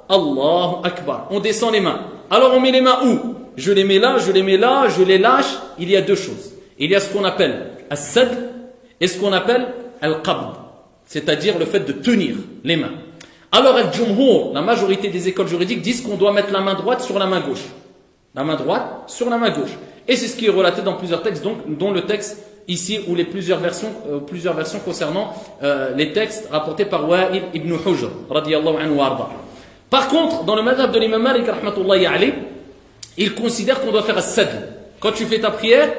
Allahu Akbar. On descend les mains. Alors on met les mains où? Je les mets là, je les mets là, je les lâche. Il y a deux choses. Il y a ce qu'on appelle as-sadl et ce qu'on appelle al-qabd, c'est-à-dire le fait de tenir les mains. Alors al-jumhur, la majorité des écoles juridiques disent qu'on doit mettre la main droite sur la main gauche. La main droite sur la main gauche. Et c'est ce qui est relaté dans plusieurs textes, dont le texte ici, ou les plusieurs versions concernant les textes rapportés par Wa'il ibn Hujr, radiyallahu anhu warda. Par contre, dans le madhab de l'imam Malik, rahmatullahi alayh, il considère qu'on doit faire as-sadl. Quand tu fais ta prière,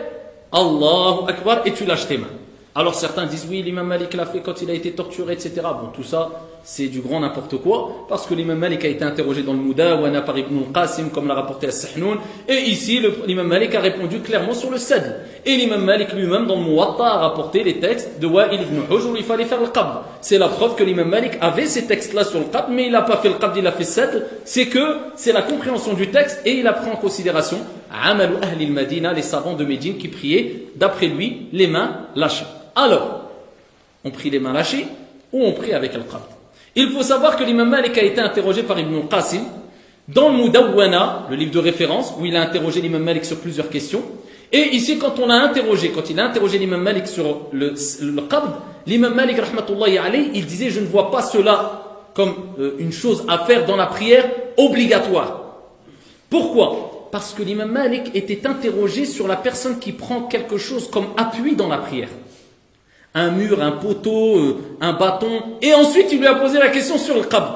Allahu Akbar, et tu lâches tes mains. Alors certains disent oui, l'imam Malik l'a fait quand il a été torturé, etc. Bon, tout ça, c'est du grand n'importe quoi, parce que l'imam Malik a été interrogé dans le Mudawana par Ibn al-Qasim, comme l'a rapporté As-Sahnoun, et ici, l'imam Malik a répondu clairement sur le sadl. Et l'imam Malik lui-même, dans le Muwatta, a rapporté les textes de Wa'il ibn Hujr où il fallait faire le qabd. C'est la preuve que l'imam Malik avait ces textes-là sur le qabd, mais il n'a pas fait le qabd, il a fait le sadl. C'est la compréhension du texte, et il a pris en considération Amalu Ahli al-Madina, les savants de Médine qui priaient, d'après lui, les mains lâchées. Alors, on prie les mains lâchées ou on prie avec le qabd. Il faut savoir que l'imam Malik a été interrogé par Ibn al-Qasim dans le Mudawwana, le livre de référence, où il a interrogé l'imam Malik sur plusieurs questions. Et ici, quand il a interrogé l'imam Malik sur le qabd, l'imam Malik, rahmatullahi alayh, il disait, je ne vois pas cela comme une chose à faire dans la prière obligatoire. Pourquoi? Parce que l'imam Malik était interrogé sur la personne qui prend quelque chose comme appui dans la prière. Un mur, un poteau, un bâton, et ensuite il lui a posé la question sur le qabd.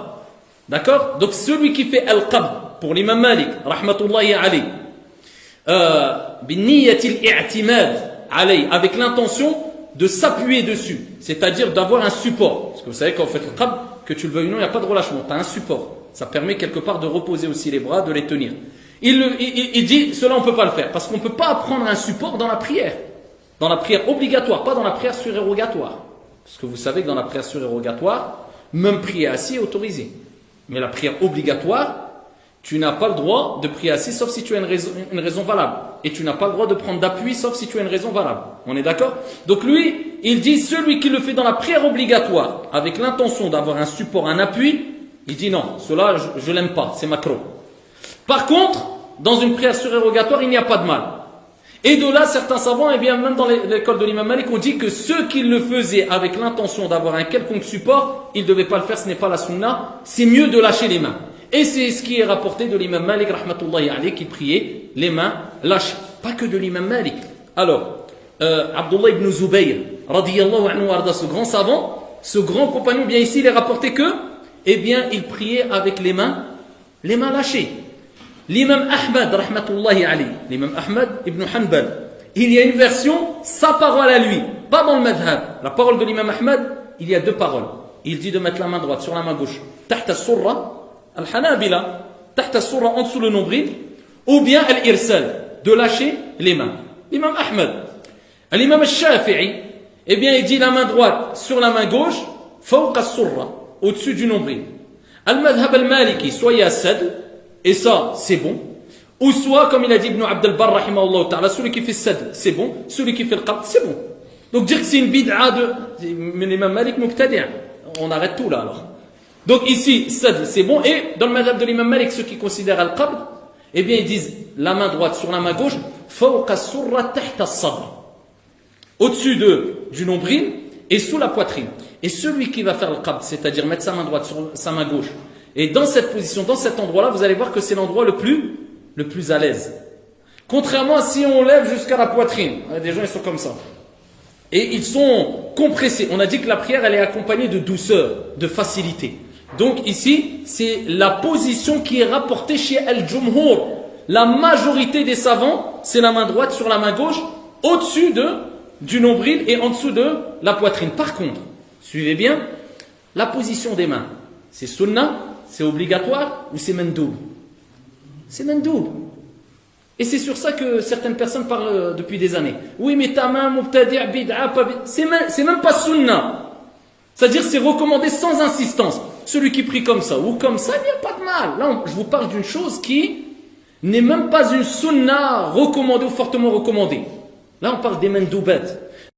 D'accord? Donc celui qui fait al-qabd pour l'imam Malik, rahmatullahi alayh, avec l'intention de s'appuyer dessus, c'est-à-dire d'avoir un support. Parce que vous savez, quand vous faites le qabd, que tu le veuilles ou non, il n'y a pas de relâchement, tu as un support. Ça permet quelque part de reposer aussi les bras, de les tenir. Il dit, cela on ne peut pas le faire, parce qu'on ne peut pas prendre un support dans la prière. Dans la prière obligatoire, pas dans la prière surérogatoire. Parce que vous savez que dans la prière surérogatoire, même prier assis est autorisé. Mais la prière obligatoire, tu n'as pas le droit de prier assis sauf si tu as une raison valable. Et tu n'as pas le droit de prendre d'appui sauf si tu as une raison valable. On est d'accord? Donc lui, il dit, celui qui le fait dans la prière obligatoire, avec l'intention d'avoir un support, un appui, il dit non, cela je l'aime pas, c'est macro. Par contre, dans une prière surérogatoire, il n'y a pas de mal. Et de là, certains savants, et bien même dans l'école de l'imam Malik, ont dit que ceux qui le faisaient avec l'intention d'avoir un quelconque support, ils ne devaient pas le faire, ce n'est pas la sunna, c'est mieux de lâcher les mains. Et c'est ce qui est rapporté de l'imam Malik, rahmatullahi alayh, qui priait les mains lâchées. Pas que de l'imam Malik. Alors, Abdullah ibn Zubayr, radiyallahu anhu arda, ce grand savant, ce grand compagnon, bien ici, il est rapporté que, eh bien, il priait avec les mains lâchées. L'imam Ahmad, rahmatullahi alayh, l'imam Ahmad ibn Hanbal, il y a une version, sa parole à lui, pas dans le madhab. La parole de l'imam Ahmad, il y a deux paroles. Il dit de mettre la main droite sur la main gauche, tahta surra, al-hanabila, tahta surra, en dessous le nombril, ou bien al-irsal, de lâcher les mains. L'imam Ahmad. L'imam al-Shafi'i, eh bien, il dit la main droite sur la main gauche, fawqa surra, au-dessus du nombril. Al-madhab al-maliki, soyez as-sadl, et ça, c'est bon. Ou soit, comme il a dit Ibn Abd al-Barr, rahimahullah ta'ala, celui qui fait sadl, c'est bon. Celui qui fait le qabd, c'est bon. Donc dire que c'est une bid'a de l'imam Malik muqtadi'. On arrête tout là alors. Donc ici, sadl, c'est bon. Et dans le madhab de l'imam Malik, ceux qui considèrent al-qabd, eh bien ils disent la main droite sur la main gauche, fawqa surra tahta as-sadr. Au-dessus du nombril et sous la poitrine. Et celui qui va faire le qabd, c'est-à-dire mettre sa main droite sur sa main gauche, et dans cette position, dans cet endroit-là, vous allez voir que c'est l'endroit le plus à l'aise. Contrairement à si on lève jusqu'à la poitrine. Des gens, ils sont comme ça. Et ils sont compressés. On a dit que la prière, elle est accompagnée de douceur, de facilité. Donc ici, c'est la position qui est rapportée chez Al-Jumhur. La majorité des savants, c'est la main droite sur la main gauche, au-dessus du nombril et en dessous de la poitrine. Par contre, suivez bien, la position des mains, c'est sunnah, c'est obligatoire ou c'est mandoub? C'est mandoub. Et c'est sur ça que certaines personnes parlent depuis des années. Oui, mais ta main, mubtadi', bid'a, pas bid'a. C'est même pas sunnah. C'est-à-dire c'est recommandé sans insistance. Celui qui prie comme ça ou comme ça, il n'y a pas de mal. Là, je vous parle d'une chose qui n'est même pas une sunnah recommandée ou fortement recommandée. Là, on parle des mandoubat.